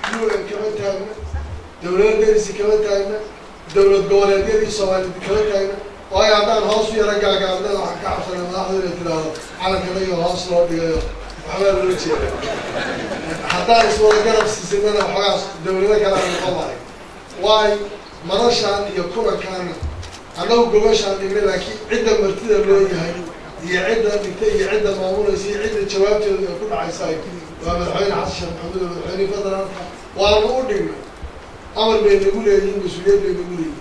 UN كمان تاعنا دولة درسي كمان تاعنا دولة جوالات دي سوالف كمان تاعنا وهي عندنا هاوس في رجع قاعدين وحكي عشان ما أحضر التلاوة على كذا هاوس لا بيجي وحنا بنوتشي حتى اسمه كلام سيسمنا وحاس دولة كلام القمري واي مرشان يكون كان أنا وجوش عندي لكن عدة مرتدى اللي هي عدة هي عدة معمولة هي عدة شباب يكون عايزاي ومدحين عشان محمد المدحين فترة وأنا أقول أمر بين يقول لي مسؤولية بين يقول لي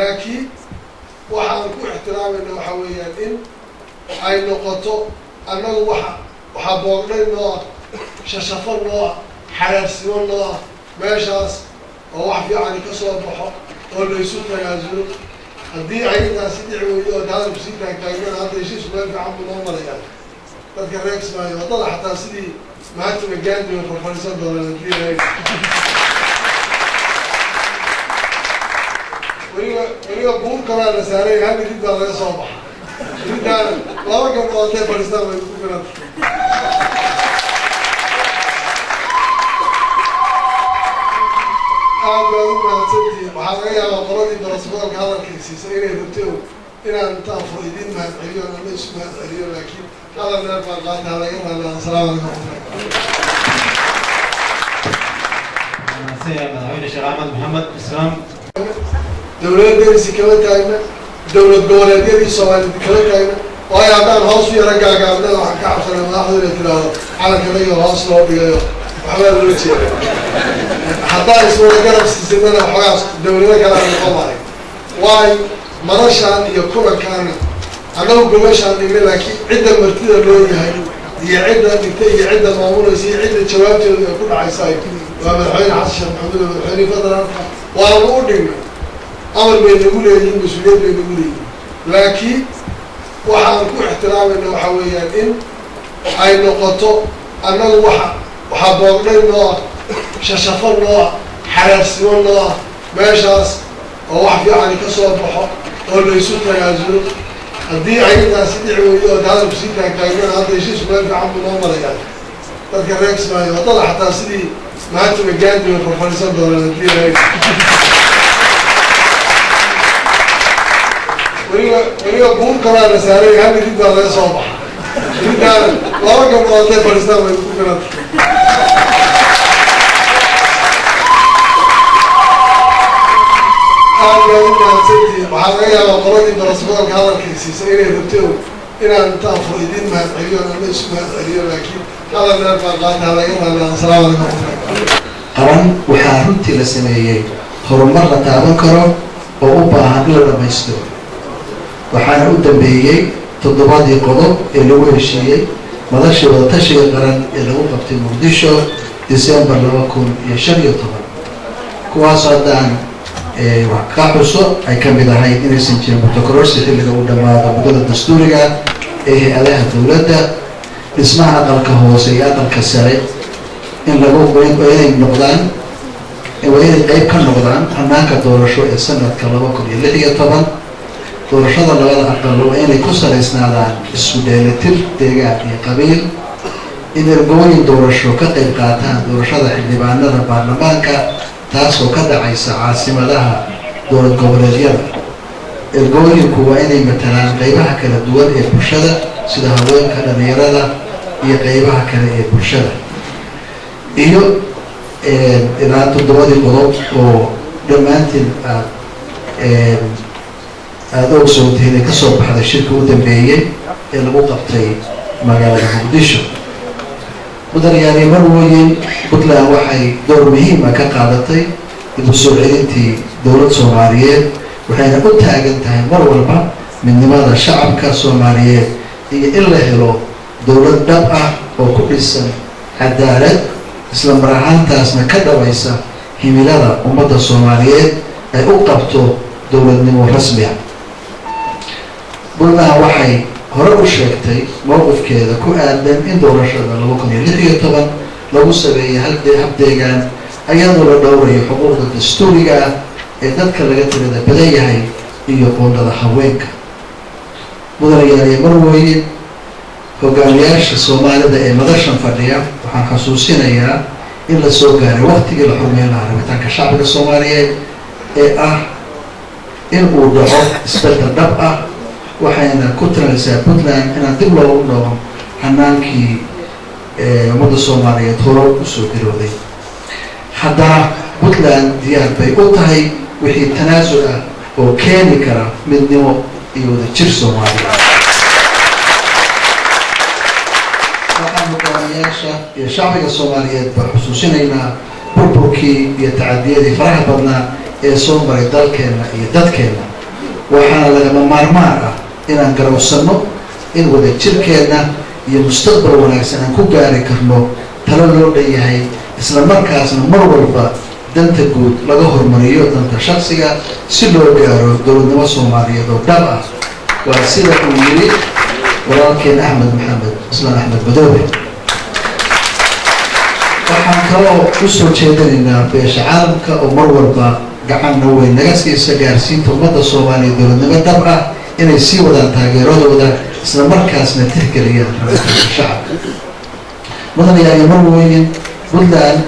لكن وحنكون احترام إنه حويا إن أي نقطة أنا وحبورنا إنه ششفنا حرسنا ماشاس وواحد يعني كسر بحر ولا يسوق يازول هدي عين ناس يدعوا هذا بسيطة كاينين هذا شيء سؤال في عم نومر يعني تذكر ريكس ما يوضح حتى سيدي ما أنت مجاند من الفرنسا ولا ندير هيك وليه بقول كمان لساري هم يريد على الصباح يريد على لا كم قاطع فرنسا ما يكون كمان أنا ما تبدي وحقيقة وقرأتي برسمال هذا الكيسيس إلى رتو إلى أن تأخذين مع العيون أنا اسمه العيون لكن هذا اللي أرفع قاعد هذا يوم هذا السلام عليكم. سيدنا هنا الشيخ أحمد محمد إسلام. دولة درسي كمان تاعنا دولة جوالات دي سوالف كمان تاعنا وهي عندنا هاوس في رجع قاعدين وحكي عشان ما أحضر التلاوة على كذا هاوس لا بيجي وحنا بنوتشي حتى اسمه كلام سيسمنا وحاس دولة كلام القمري واي مرشان يكون كان أنا وجوش عندي لكن عدة مرتدى اللي هي عدة هي عدة معمولة هي عدة شباب يكون عايزاي ومدحين عشان محمد المدحين فترة وأنا أقول أمر بين يقول لي مسؤولية بين يقول لي لكن وحنكون احترام إنه حويا إن أي نقطة أنا وحبورنا إنه ششفنا حرسنا ماشاس وواحد يعني كسر بحر ولا يسوق يازول هدي عين ناس يدعوا هذا بسيطة كاينين هذا شيء سؤال في عم نومر يعني تذكر ريكس ما يوضح حتى سيدي ما أنت مجاند من الفرنسا ولا ندير هيك وليه بقول كمان لساري هم يريد على الصباح يريد على لا كم قاطع فرنسا ما يكون كمان أنا ما تبدي وحقيقة وقرأتي برسمال هذا الكيسيس إلى رتو إلى أن تأخذين مع العيون أنا اسمه العيون لكن هذا اللي أرفع قاعد هذا يوم هذا السلام عليكم. قرن وحارنتي لسمية هرمرة تعبان كرو وأوبا هنقول لما يستوي وحنا قدام بيجي تضباطي قلوب اللي هو الشيء مدرش وتشي قرن اللي هو قبل مقدشو ديسمبر لو يكون يشري طبعا كواس عدان وكابوسو أي كم إذا هاي إنسان جم بتكررس اللي هو دما بدل الدستورية عليها الدولة اسمها أقل كهوسيات الكسرة إن لو بين نقدان وين قيب كان نقدان هناك دورشو السنة كلامه كل اللي هي طبعا دورشة اللي ولا أقل وين يكسر إسنادان السودان تر تيجا في قبيل إن الجوين دورشو كقيب قاتان دورشة اللي بعنا البرلمان تاسو كذا عيسى عاصمة لها دور الجبرية الجوين كويني مثلا قيبها كلا دول البرشلة سيدا هوين كلا نيرلا هي قيبها كلا البرشلة إيو إذا تدور القلوب ودمانتين هذا صوتين كسر بهذا الشركة ودمبية اللي وقفتي مجال مقدشو بدر يعني مروين بدلا وحي دور مهم كقادتي بسرعتي دولة سومالية وحين قلت أجنتها مرة من لماذا الشعب كسومالية هي إلا هلو دولة دبعة وكل سنة عدالة إسلام راهان تاسنا كذا ويسا هميلادا أمد الصومالية أي أوقفتو دولة نمو رسمية قلنا وحي هرب الشيكتي موقف كذا كو آدم إن دولة شغل لو كان يلقي طبعا لو سبي هبديجان أيضا دوري حقوق الدستورية ذاتك اللي قلت لنا بداية هي يقول لنا حوينك بدر يعني مروين hogaamiyaasha Soomaalida ee madashan fadhiya waxaan xasuusinayaa in la soo gaaray waqtigii la xurmeyn lahaa rabitaanka shacbiga soomaaliyeed ee ah in uu dhaco isbeddel dhab ah waxayna ku talinaysaa puntland inaan dib loogu dhaco hanaankii ummadda soomaaliyeed horo usoo garooday haddana puntland diyaar bay u tahay wixii tanaasul ah oo keeni kara midnimo iyo wadajir soomaaliyeed waxaan hogaamiyaasha iyo shacbiga soomaaliyeed baa xusuusinaynaa burburkii iyo tacadiyadii faraha badnaa ee soo maray dalkeenna iyo dadkeenna waxaana lagama maarmaan ah inaan garowsanno in wadajirkeenna iyo mustaqbal wanaagsan aan ku gaari karno talo loo dhan yahay isla markaasna mar walba danta guud laga hormariyo danta shaksiga si loo gaaro dowladnimo soomaaliyeed oo dhab ah waa sida uu yiri walaalkeen axmed maxamed islaan axmed madoobe waxaan kaloo usoo jeedinaynaa beesha caalamka oo mar walba gacanna weyn naga siisa gaarsiinta ummadda soomaaliya dowladnimo dhab ah inay sii wadaan taageeradooda isla markaasna tixgeliyaan rabitaanka shacabka mudanayaa iyo marweynin puntland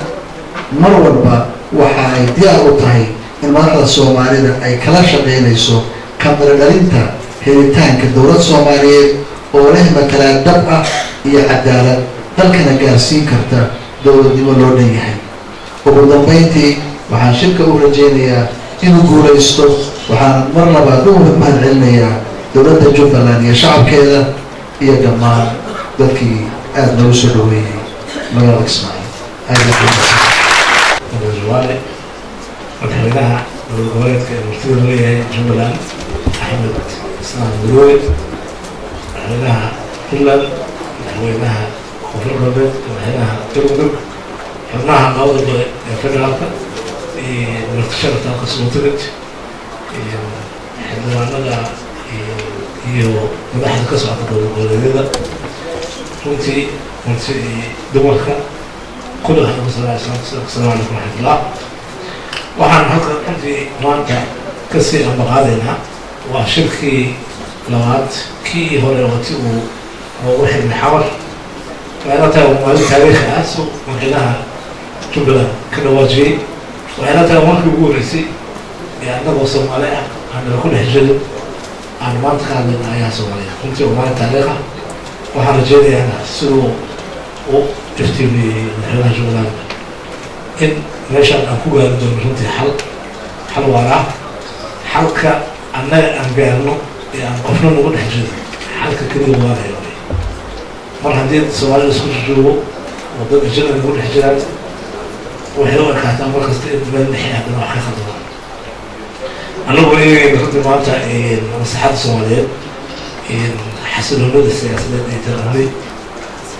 mar walba waxa ay diyaar u tahay in madaxda soomaalida ay kala shaqaynayso kamdaradhalinta helitaanka dowlad soomaaliyeed oo leh matalaad dhab ah iyo cadaalad dalkana gaarsiin karta dowladnimo loo dhan yahay ugu dambeyntii waxaan shirka u rajaynayaa inuu guulaysto waxaan mar labaad u mahad celinayaa dowladda jubbaland iyo shacabkeeda iyo dhammaan dadkii aada noogu soo dhaweeyey magaalada kismaayo aad madaxweynaha dowlad goboleedka ee martida leeyahay jubbaland axmed islaan madoobe madaxweynaha puntland madaxweynaha koonfur galbeed madaxweynaha galmudug xubnaha labada gole ee federaalka iyo martisharafta halka sootigad xildhibaanada iyo madaxda ka socota dowlad goboleedyada runtii dumarka كل هذا السلام عليكم ورحمة الله waxaan halka runtii maanta kasii ambaqaadaynaa waa shirkii labaad kii hore wati uu noogu xirmay xamar waxayna tahay maalin taariikhi ah soo madaxweynaha jubbaland ka dhawaajiyey waxayna tahay markii ugu horeysay ee annagoo soomaali ah aan nala ku dhex jirin aan maanta ka hadlayna ayaa soomaaliya runtii waa maalin taariikh ah waxaan rajeynayaa siduu u iftiimiyey madaxweynaha jubbaland in meeshaan aan ku gaari doono runtii xal waara xalka annaga aan gaarno ee aan qofna nagu dhex jirin xalka keliya waarayo mar haddii soomaalida isku joogo oo dad jina nagu dhex jiraan waxay u ekaataa markasta in meel dhexe haddana wax ka khaldama annagoo eegayna runtii maanta maslaxadda soomaaliyeed xasiloonada siyaasadeed ay taranay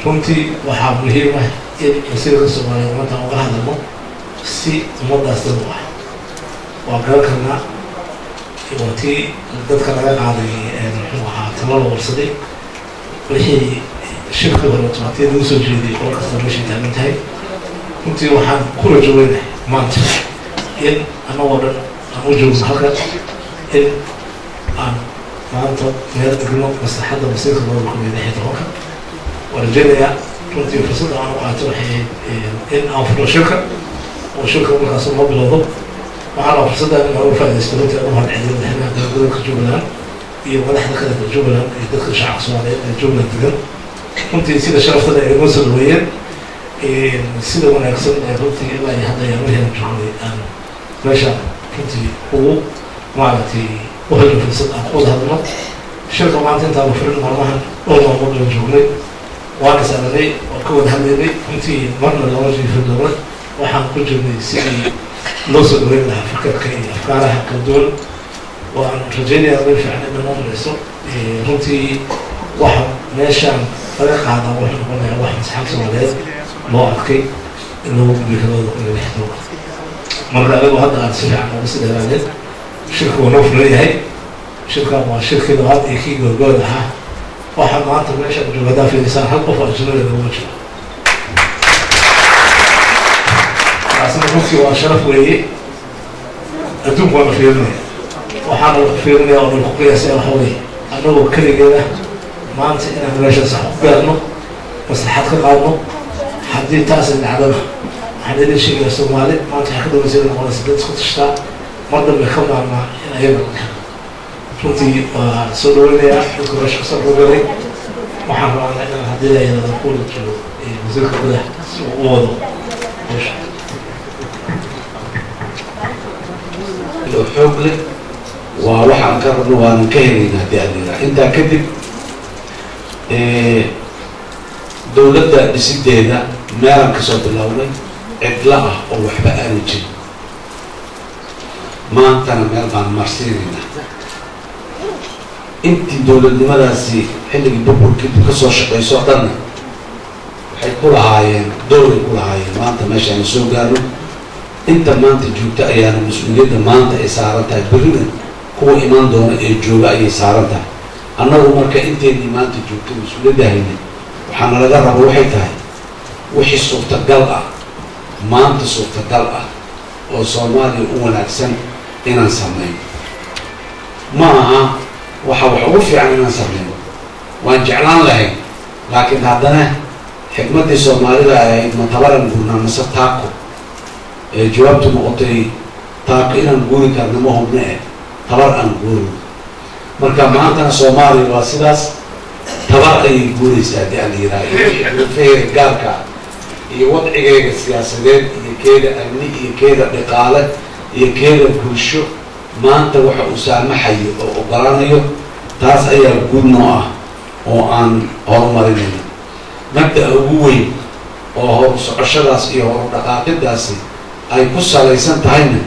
runtii waxaa muhiim ah in wasiirka soomaaliyeed maanta uga hadalno si ummaddaas dad u ah waa garan karnaa waa tii dadka laga qaaday muxuu ahaa talo la warsaday wixii shirkii hore otomaatii lagu soo jeediyay oo kasta meeshay taagan tahay runtii waxaan ku rajoweynahay maanta in annagoo dhan aan u joogno halka in aan maanta meel dhigno maslaxadda wasiirka labada kun iyo lix iyo tobanka waan rajeynayaa runtii fursadda aan u qaato waxay in aan furno shirka oo shirka markaas uma bilowdo waxaan oo fursadda in aan uga faaidaysto runtii aan u mahadceliyo madaxweynaha gobolka jubbaland iyo madaxda kale jubbaland iyo dadka shacabka soomaaliyeed ee jubbaland degan runtii sida sharaftada ay noo soo dhaweeyeen sida wanaagsan ee runtii ilaa iyo hadda ayaan weheen joognay aan meesha runtii ugu maaragtay u helno fursad aan ku wada hadno shirka maanta intaanu furin maalmahan dhowr maalmood aan joognay waana salanay oo ka wada hadlaynay runtii marna lama jiifin doona waxaan ku jirnay sidii loo soo dhaweyn lahaa fikirka iyo afkaaraha kala duwan waan rajeynayaa meel fiican in noo marayso runtii waxa meeshaan laga qaadaa wuxuu noqonayaa wax maslaxad soomaaliyeed loo arkay in lagu gudbiyo kalooda kun iyo lix tobanka marka adigu hadda aan si fiican uga sii dheeraadeen shirka waa noo fulan yahay shirkan waa shirkii labaad iyo kii goorgood ahaa waxaa maanta meeshaan jooga haddaa fiirisaan hal qof ajnabida laguma jiro taasna runtii waa sharaf weeye adduunku waana fiirinaya waxaana fiirinaya oo nal ku qiyaasaya waxa weeye annagoo keligeeda maanta inaan meesha sax ku gaarno maslaxad ka qaadno haddii taasay dhacdana حديد الشيء الصومالي ما تحكوا وزير المقاصد تسقط الشتاء مرة بيخبر مع أيام فنتي سولونيا حكوا شخص الرجالي محمد أنا هدي لي أنا أقول وزير كذا ووضع لو حقل وواحد كرر وأنا كهني هدي علينا أنت كذب دولة دسيدة ما ركزوا بالأول إطلاع أو وحبة أرجل ما أنت نمر عن مرسينا أنت دولة المدرسة اللي بيقول كده كسر شقي صعدنا حيقول عاين دولة يقول عاين ما أنت ماشي عن سوق قالوا أنت ما أنت جوت أيام المسؤولية ما أنت إسارتها بريء هو إيمان دون الجوع أي إسارتها أنا عمرك أنت اللي ما أنت جوت المسؤولية هنا وحنا نجرب روحتها وحي صوت القلعة ما أنت صوت القلعة وصومالي أول أحسن إن نسميه ما وحوف يعني نسميه وانجعلان له لكن هذا حكمة الصومالي لا مطلع نقولنا نسق تاكو جوابته مقطعي تاكو إن نقول كأنه ما هو بناء طبعا نقول مركب ما أنت الصومالي واسداس طبعا يقول يساعد على رأي في قارك يوضع السياسيين يكيد أمني يكيد بقالة يكيد بوشو ما أنت وح أسامة حي أو قرانيو تاس أي الجود نوع أو عن هرمارين مبدأ أبوي أو عشرة أو دقائق داسي أي قصة ليسن تهين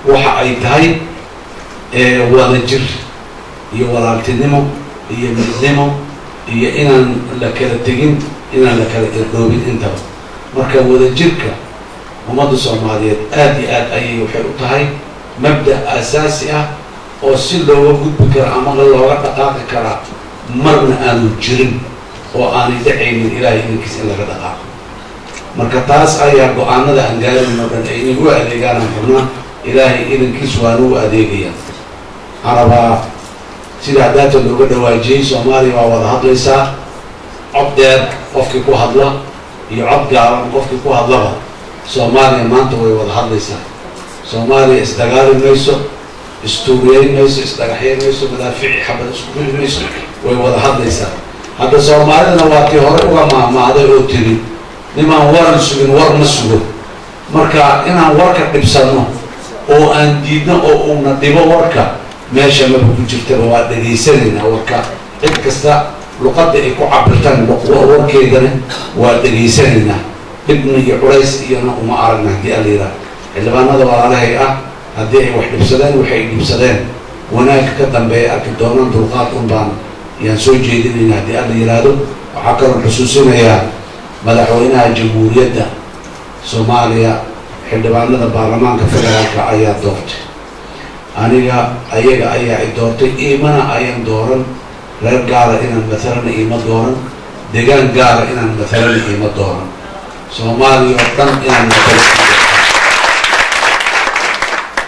وح أي تهين ولا جر يولا تنمو يمنمو إن لك التجين إن لك الدوبين أنت marka wada jirka umada Soomaaliyeed aad ay waxay u tahay mabda asaasi ah oo si looga gudbi karo ama looga dhaqaaqi karo marna aanu jirin oo aan idacaynin ilaahay inkiis in laga dhaqaaqo marka taas ayaa go'aanada aan gaarin oo ay ugu adeegaan xubnaha ilaahay inkiis waa uu adeegaya araba sida daato looga dhawaajiyay Soomaaliya waa wada hadlaysaa cod dheer qofkii ku hadla يعد قارن قفك كوه اللغة سوماليا ما أنت ويوضح ليسا سوماليا استقال ميسو استوريين ميسو استقاحين ميسو مدافعي حبة اسكوبين ميسو ويوضح ليسا هذا سوماليا نواتي هوري ما هذا يوتيري لما ورن سوين ورن سوين مركا إنا وركا ببسانو أو أنديدنا أو نديبا وركا ماشا ما بكو جفتر وادي سنين وركا إكستا لقد يكون عبرتان وركيدنا ودقيسنا ابن عريس ينا وما أردنا هدي أليرا اللي بنا دوا عليه هدي واحد بسدان وحيد بسدان هناك كتم بيا كدونا دلقات أنبان ينسوي جيدين هدي أليرا دو وحكر الحسوسين يا مدحوينها جمهورية سوماليا اللي بنا دوا برلمان كفدرال كأيات دورت أنا أيها دورت إيمانا أيام دورن reer gaara inaan mathalan iima dooran deegaan gaara inaan mathalan iima dooran Soomaaliya oo dhan inaan mathalan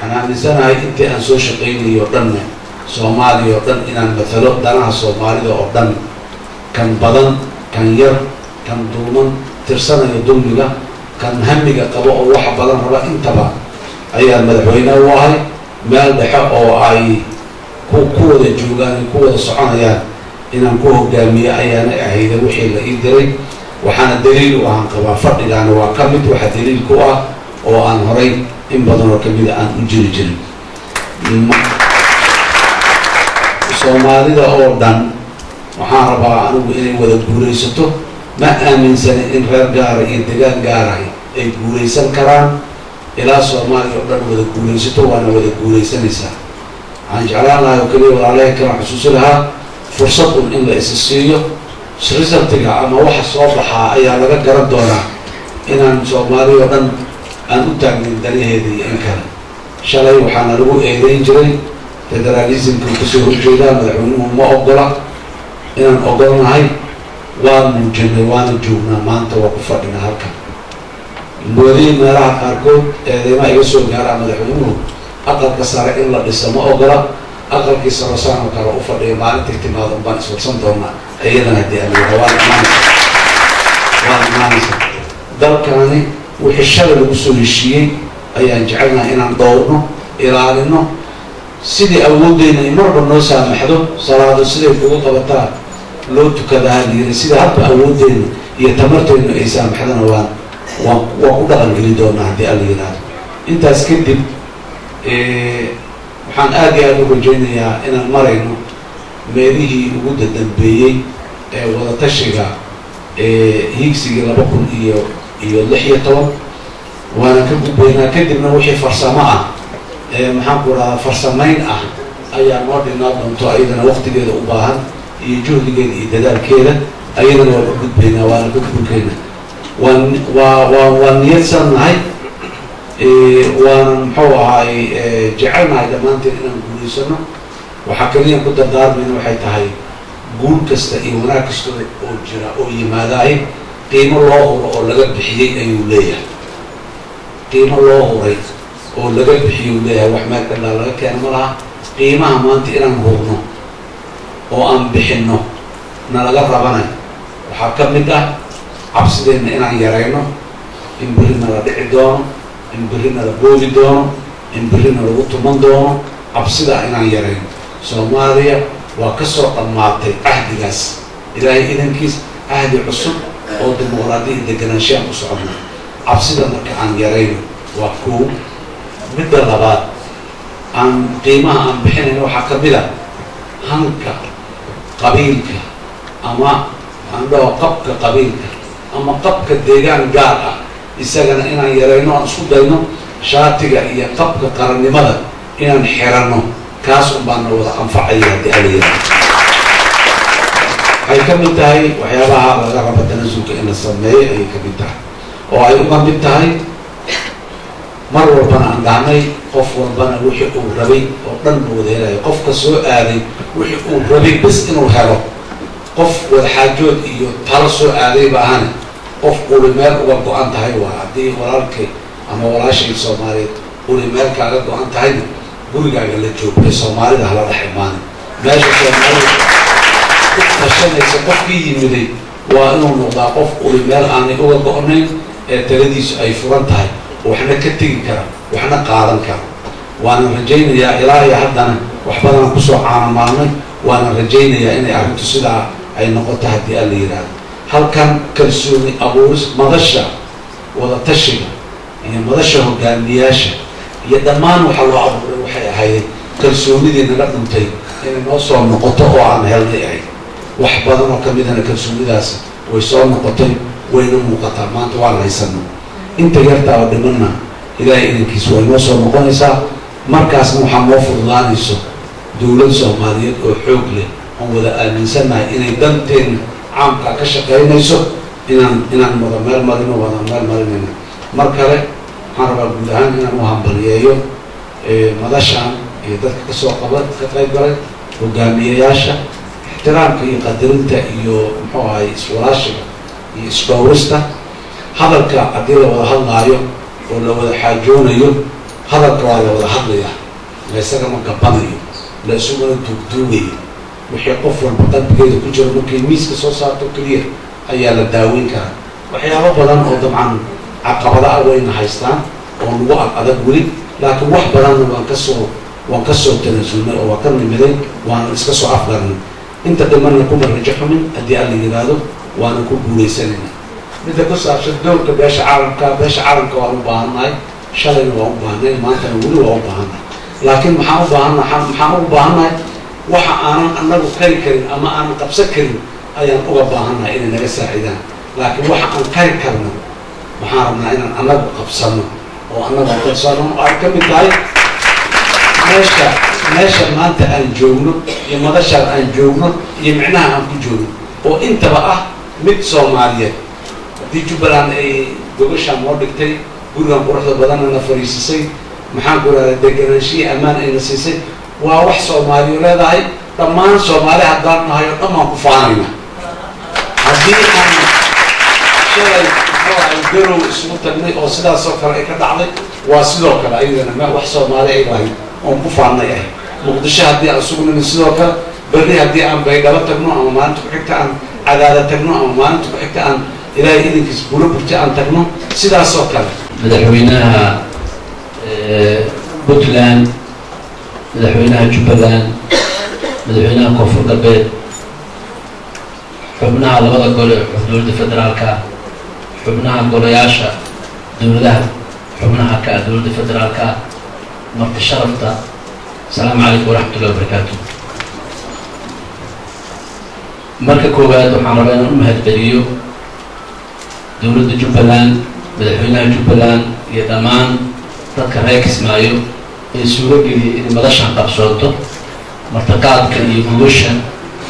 ana aaminsanahay intii aan soo shaqaynayo dhanna Soomaaliya oo dhan inaan mathalo danaha Soomaalida oo dhan kan badan kan yar kan dulman tirsanayo dulmiga kan hamiga qabo oo wax badan raba intaba ayaa madaxweynaha u ahay meel dhexe oo ay kuwada joogaan kuwada soconayaan inaan ku hogaamiyo ayaana ahayd wixii la ii diray waxaana daliil u ahaan qabaa fadhigaana waa ka mid waxa daliil ku ah oo aan horay in badan oo kamid aan u jiri jirin Soomaalida oo dhan waxaan rabaa anigu inay wada guuraysato ma aaminsana in reer gaar iyo deegaan gaar ay guuraysan karaan ilaa Soomaaliya oo dhan wada guuraysato waana wada guuraysanaysaa عن جعلنا وكليه وعليه كلام حسوس لها فرصة إن الإساسية سرزم تجع أما واحد صباحا أي على جرد دونا إن سومالي وأن أنتج من دليل هذه إن كان شلي وحنا له إيدين جري فدراليزم كل كسر الجيدا مدعوهم ما أقدر إن أقدرنا هاي وان جمي وان جونا ما أنت وقفنا هالك المدير ما راح أركض إذا ما يسوي جرا مدعوهم أقل كسر إلا لسه ما أقدر أقل كسر صانع كرا أفضل ما أنت اهتمام بانس وصندوقنا أيضا هدي أنا وان مانس دل كاني wixii shalay lagu soo heshiiyey ayaan jecelnahay inaan dhowrno ilaalino sidii awoodeyna marba noo saamaxdo salaado siday kugu qabataa loo tukadaa layiri sida hadba awoodeyna iyo tamarteyna ay saamaxdana waa ku dhaqangeli doonaa haddii alla yiraahdo intaas kadib waxaan aad iyo aad u rajaynayaa inaan marayno meelihii ugu dambeeyey ee wadatashiga hiigsigii 2016 waana ka gudbaynaa kadibna wixii farsamo ah maxaan ku rahaa farsamayn ah ayaa noo dhinaa doonto ayadana waqtigeeda u baahan iyo juhdigeeda iyo dadaalkeeda ayadana waa ka gudbaynaa waana ka gudbaynaa waan niyadsan nahay waana muxuu ahaay jecelnahay dhammaanteen inaan guulaysano waxaa kaliya ku dardaarmayna waxay tahay guul kasta iyo wanaag kastoo oo jira oo yimaadaay qiimo loo huro oo laga bixiyey ayuu leeyahay qiimo loo huray oo laga bixiyuu leeyahay wax meel dhanaa laga keena ma laha qiimaha maanta inaan hurno oo aan bixinno na laga rabanay waxaa ka mid ah cabsideenna inaan yarayno in berrina la dhici doono in berrina la boogi doono in berrina lagu tuman doono cabsida inaan yarayno soomaaliya waa ka soo dhammaatay cahdigaas ilaahay idankiis cahdi cusub oo dimuqraadiya deganaanshaan u soconna cabsida marka aan yarayno waa koow midda labaad aan qiimaha aan bixinayno waxaa ka mid a hanka qabiilka ama aan dhaho qabka qabiilka ama qabka deegaan gaar ah isagana inaan yarayno aan isku dayno shaatiga iyo qabka qarannimada inaan xiranno kaas un baana wada anfacaya haddii ala yiraahdo waxay ka mid tahay waxyaabaha laga rabo tanasulka in la sameeyo ayay ka mid tahay oo ay uga mid tahay mar walbana aan dhahnay qof walbana wixii uu rabay oo dhan buu wada helayo qofka soo aaday wixii uu rabay bas inuu helo qof wadaxaajood iyo talo soo aaday ba ahane qof uli meel uga go-an tahay waa haddii walaalkay ama walaashay soomaaliyeed uli meel kaaga go-an tahayna gurigaaga la joogtay soomaalida hala dhex imaanay meesha soomaalida ku tashanaysa qofkii yimiday waa inuu noqdaa qof uli meel aanay uga go-nayn ee taladiisu ay furan tahay waxna ka tegi kara waxna qaadan kara waana rajaynayaa ilaa iyo haddana wax badan kusoo caanamaalnay waana rajaynayaa inay arrintu sidaa ay noqoto haddii alla yiraahdo halkan kalsooni abuuris madasha wadatashiga iyo madasha hogaamiyaasha iyo dhammaan waxa loo abuuray waxay ahayd kalsoonidii naga dhuntay inay noo soo noqoto oo aan helnay ahayd wax badan oo kamidana kalsoonidaas way soo noqotay wayna muuqataa maanta waan haysano inta yartaa oo dhimanna ilaahay idankiisa way noo soo noqonaysaa markaasna waxaa noo fududaanayso dowlad soomaaliyeed oo xoog leh oon wada aaminsannahay inay danteena caamkaa ka shaqaynayso inaan wada meel marino wada meel marinayna mar kale waxaan rabaa guud ahaan inaan u hambaliyeeyo madashaan iyo dadka ka qayb galay hogaamiyayaasha ixtiraamka iyo qadarinta iyo muxuu ahay iswalaashiga iyo isdhowrista hadalka haddii la wada hadlaayo oo la wada xaajoonayo hadalka waa la wada hadlayaa la isagama gabanayo la isuguna duugduugayo wixii qof walba qalbigeeda ku jiro markay miiska soo saarto keliya ayaa la daaweyn karaa waxyaabo badan oo dabcan caqabada ah wayna haystaan oo nagu adag weli laakiin wax badanna waan kasoo tanasulnay oo waa ka nimiday waana iska soo afgarnay inta dhimanna kuma rajo xumin haddii alla yiraahdo waana ku guuleysanayna midda ku saabsan dowlka beesha caalamka waan u baahannahay shalayna waan u baahanay maantana weli waan u baahannahay laakiin maxaan ugu baahannahay waxa aanan anagu qari karin ama aanan qabsan karin ayaan uga baahannahay inay naga saacidaan laakiin waxa aan qari karno waxaan rabnaa inaan anagu qabsano oo anagu qabsano ay ka mid tahay meesha maanta aan joogno iyo madashaan aan joogno iyo micnaha aan ku joogno oo intaba ah mid soomaaliyeed haddii jubbaland ay gogashaan noo dhigtay gurigan quruxda badanna na fariisisay maxaan ku raada deganaanshiyi ammaan ayna siisay waa wax soomaaliyo leedahay dhammaan soomaali haddaan nahay oo dhan baan ku faanayna haddii aan shalay garow isugu tagnay oo sidaasoo kale ay ka dhacday waa sidoo kale ayadana wax soomaali ay lahayd oon ku faannay ahay muqdisho haddii aan sugnayno sidoo kale berri haddii aan baydhabo tagno ama maalinta ku xigta aan cadaada tagno ama maalinta ku xigta aan ilaahay idinkiis bulo burti aan tagno sidaasoo kale madaxweynaha puntland madaxweynaha jubbaland madaxweynaha koonfur galbeed xubnaha labada gole dowladda federaalka xubnaha golayaasha dowladaha xubnaha ka dowladda federaalka marti sharafta asalaamu calaykum waraxmatullahi wabarakaatu marka koowaad waxaan rabaa inaan u mahadceliyo dowladda jubbaland madaxweynaha jubbaland iyo dhammaan dadka reer Kismaayo ee suuro geliyay in madashan qabsooto martaqaadka iyo gogosha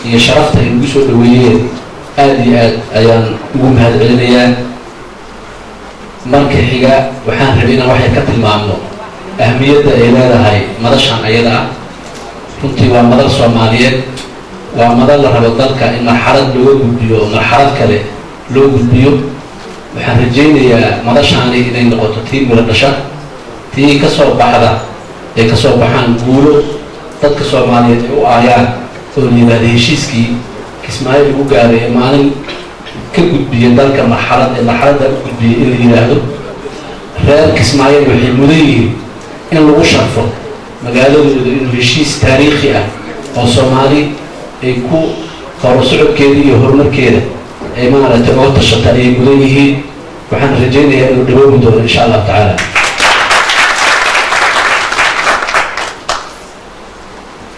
iyo sharafta ay ugu soo dhaweeyeen aad iyo aad ayaan ugu mahadcelinayaa marka xiga waxaan rabay inaan wax ka tilmaamo ahmiyadda ay leedahay madashan ayada runtii waa madal Soomaaliyeed waa madal la rabo dalka in marxalad loo gudbiyo marxalad kale loo gudbiyo waxaan rajaynayaa madashani inay noqoto tii miro dhasha tii ka soo baxda ee ka soo baxaan guulo dadka Soomaaliyeed u aayaan oo yiraahdo heshiiskii Kismaayo lagu gaaray maalin ka gudbiya dalka marxaladda u gudbiya in la yiraahdo reer Kismaayo waxay mudan yihiin in lagu sharfo magaaladooda inuu heshiis taariikhi ah oo Soomaali ay ku horusocodkeeda iyo horumarkeeda ay maaragtay uga tashata ay mudan yihiin waxaan rajaynayaa inuu dhawoobi doono insha Allah tacaala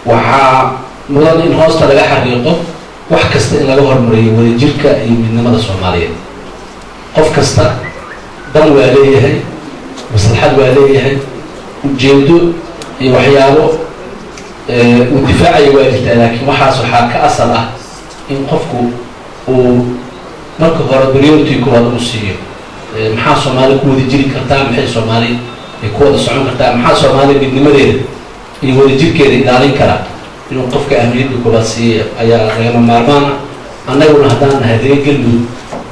waxaa mudan in hoosta laga xaqiiqo wax kasta in laga hormariyo wadajirka iyo midnimada Soomaaliyeed qof kasta dan waa leeyahay maslaxad waa leeyahay ujeedo iyo waxyaabo uu difaacayo waa jirtaa laakiin waxaa ka asal ah in qofku uu marka hore priority koowaad u siiyo maxaa Soomaali ku wada jiri kartaa maxay Soomaali ay ku wada socon kartaa maxaa Soomaali midnimadeeda iyo wadajirkeeda ilaalin kara inuu qofka ahmiyadda koowaad siiyo ayaa lagama maarmaan annaguna haddaan nahay reer Galmudug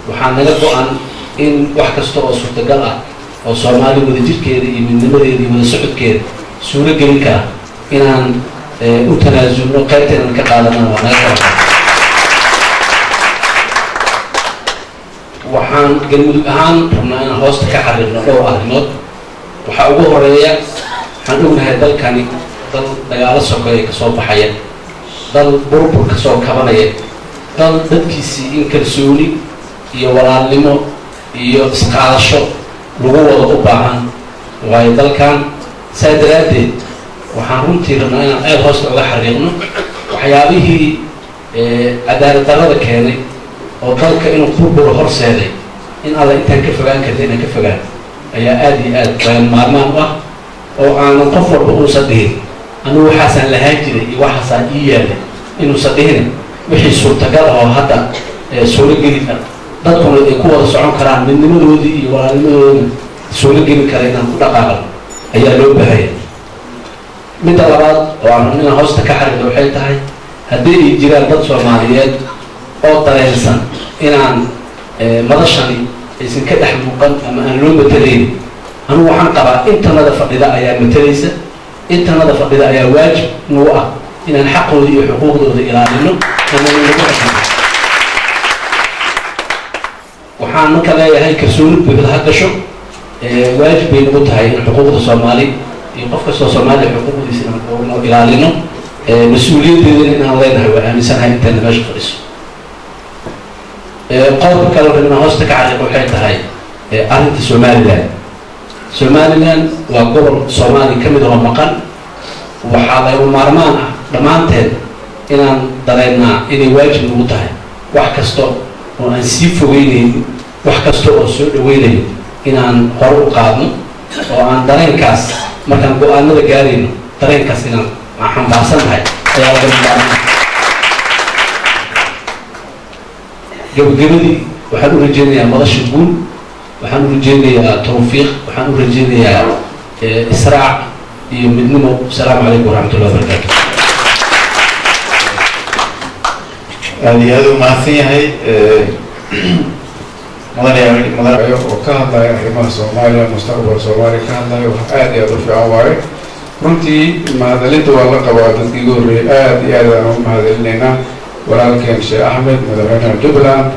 waxaa naga go'an in wax kasta oo suurtagal ah oo Soomaali wadajirkeeda iyo midnimadeeda iyo wada socodkeeda suuro gelin kara inaan u tanaasulno qaybteena ka qaadanana waa naga go'an waxaan Galmudug ahaan rabnaa inaan hoosta ka xariirno dhowr arrimood waxaa ugu horeeya waxaan ognahay dalkani dal dagaalo sokeeye ka soo baxaya dal burbur ka soo kabanaya dal dadkiisii in kalsooni iyo walaalnimo iyo isqaadasho lagu wada u baahan waayo dalkan saa daraaddeed waxaan runtii rabnaa inaan aad hoosta uga xariiqno waxyaabihii cadaalad darrada keenay oo dalka inuu burbur horseeday in alla intaan ka fogaan karta inaan ka fogaan ayaa aad iyo aad bayan maalmaan u ah oo aanan qof walba uusan dhihin anugu waxaasaan lahaan jiray iyo waxaasaan ii yaalay inuusan dhihin wixii suurtagal oo hadda suuro geli kara dadkuna ay ku wada socon karaan midnimadoodii iyo walaalnimadoodii suuro geli kara inaan ku dhaqaaqo ayaa loo baahaya midda labaad oo aan rabno inaan hoosta ka xariirno waxay tahay haddii ay jiraan dad Soomaaliyeed oo dareensan inaan madashani aysan ka dhex muuqan ama aan loo matalayn anugu waxaan qabaa intanada fadhida ayaa matalaysa intanada fadhida ayaa waajib nagu ah inaan xaqooda iyo xuquuqdooda ilaalino ama lagu xaqiijiyo waxaan marka leeyahay kalsooni buuxda ha gasho waajib bay nagu tahay in xuquuqda Soomaali iyo qof kastoo Soomaali xuquuqdiisa inaan ilaalino مسؤولية إنها الله ينهى أمسان هاي إنتنا ماشي فريسو قول كلام إنه هوستك على قحيتها هاي أنت سوماليلاند وقبل صومالي كم ده مقال وحاله ومرمانا رمانته إن درينا إني واجب نوتها وحكستو وأنسيف ويني وحكستو أسود ويني إن هرو قادم وأن درين كاس مكان قوانو دجارين درين كاس إن waxaan baasanahay ayaa laga bilaabay gabagabadii waxaan u rajeynayaa madasha guul waxaan u rajeynayaa tawfiiq waxaan u rajeynayaa israac iyo midnimo asalaamu calaykum waraxmatullahi wabarakaatu aad iyo aad u mahadsan yahay madaxweyne oo ka hadlaya arrimaha Soomaaliya mustaqbalka Soomaaliya ka hadlaya wax aad iyo aad u fiican waaye runtii mahadalinta waa la qabaa dadkii ugu horreeyay aad iyo aad aan u mahadcelinaynaa walaalkeen Sheekh Axmed madaxweynaha Jubbaland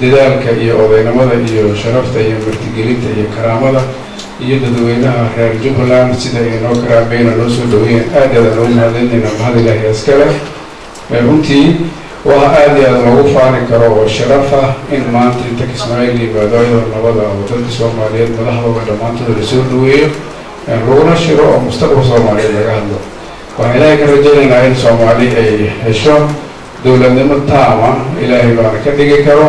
dadaalka iyo odaynimada iyo sharafta iyo martigelinta iyo karaamada iyo dadweynaha reer Jubbaland sida ay noo karaameeyeen noo soo dhaweeyeen aad iyo aad loo mahadcelinayna mahad Ilaahay iskale runtii waxa aad iyo aad loogu faani karo oo sharaf ah in maanta inta Kismaayo yimaado iyadoo nabada oo dadka Soomaaliyeed madaxdooda dhamaantood la soo dhaweeyo laguna shiro oo mustaqbal Soomaaliyeed laga hadlo waxaan Ilaahay ka rajaynaynaa in Soomaali ay hesho dowladnimo taama Ilaahay baan ka dhigi karo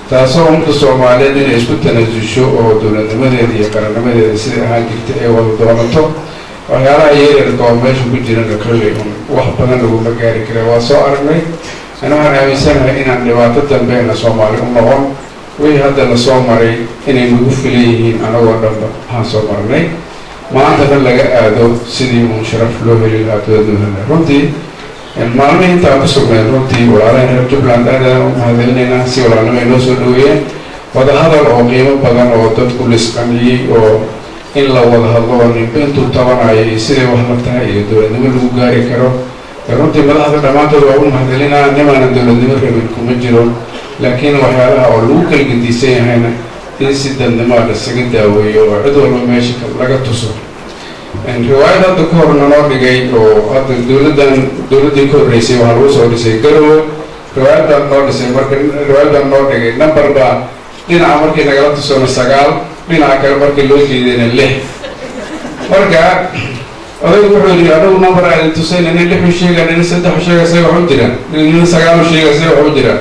taasoo ummadda Soomaaliyeed inay isku tanaasusho oo dowladnimadeeda iyo qarannimadeeda sida ahaan jirtay ay wada doonato waxyaalaha yaryarka oo meesha ku jirana kolley wax badan laguma gaari kara waa soo aragnay أنا أعلم إن النبات بين الصومالي أمهم وهذا الصومالي إن يوقف ليه أنا وأنا هالصومالي ما عندنا لقى أدو سيدي مشرف له للأدو هذا رنتي المعلومين تابسوا من رنتي ولا نرجع بلندنا وهذا لنا سي ولا نمينو سلوية وهذا هذا العقيم بدن وتد كل سكاني وإن لو هذا نبين تطبعنا يصير وحنا يدور نملو جاري كرو runtii madaxda dhamaantood waa u mahadcelinaa nimaana dowladnimo rabin kuma jiro laakiin waxyaalaha oo lagu kala gediisan yahayna in si dadnimo isaga daaweeyo oo cid walba meesha laga tuso riwaayad hadda ka horna noo dhigay oo hadda dowladdii ka horreysay waxaa lagu soo dhisay Garowe riwaayadan noo dhisay marka riwaayadan noo dhigay number baa dhinaca markii nagala tusona 9 dhinaca kale markii loo jeedayna 6 marka أنا أقول لك أنا نمبر على تسين إن اللي بيشيء أنا نسيت حشية سوي حجرة إن سجال شيء سوي حجرة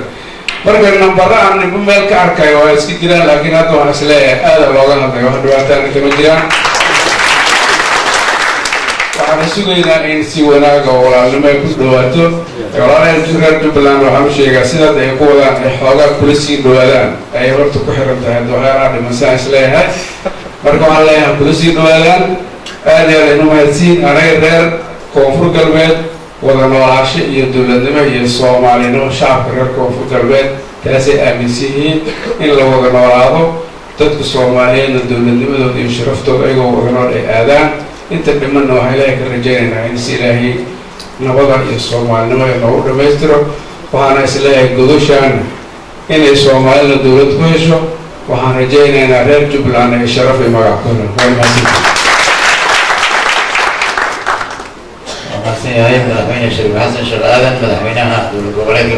مرة النمبر أنا بملك أركاي واسكت جرا لكن هذا حصله هذا لوجان هذا واحد وقتها كم جرا وأنا سوينا إن سوينا قولا لما يكون دواتو ولا يجرا جبلان وهم شيء قصيدة يقول أن حاجة كلسين دوالان أي وقت كحرم ده دوالان على مساء سلاها مرة عليها كلسين دوالان هذا لأنه هالسين أنا غير كونفور قلبت ولا نوعش يدل النما يصوم علينا شعب غير كونفور قلبت تأسي أمسيه إن لو ولا نوعه تتصوم علينا يدل النما ده يشرفته أيوة ولا الآذان أنت بمن وحيلك الرجال عين سلاهي نبض يصوم علينا ينور رميسترو وأنا سلاهي قدوشان إن يصوم علينا دولة كويشو وأنا رجالنا نعرف جبلان الشرف ما يعقلنا والمسيح مدحوينه الشريف حسن شيخ آدم مدحوينها دولة goboleedka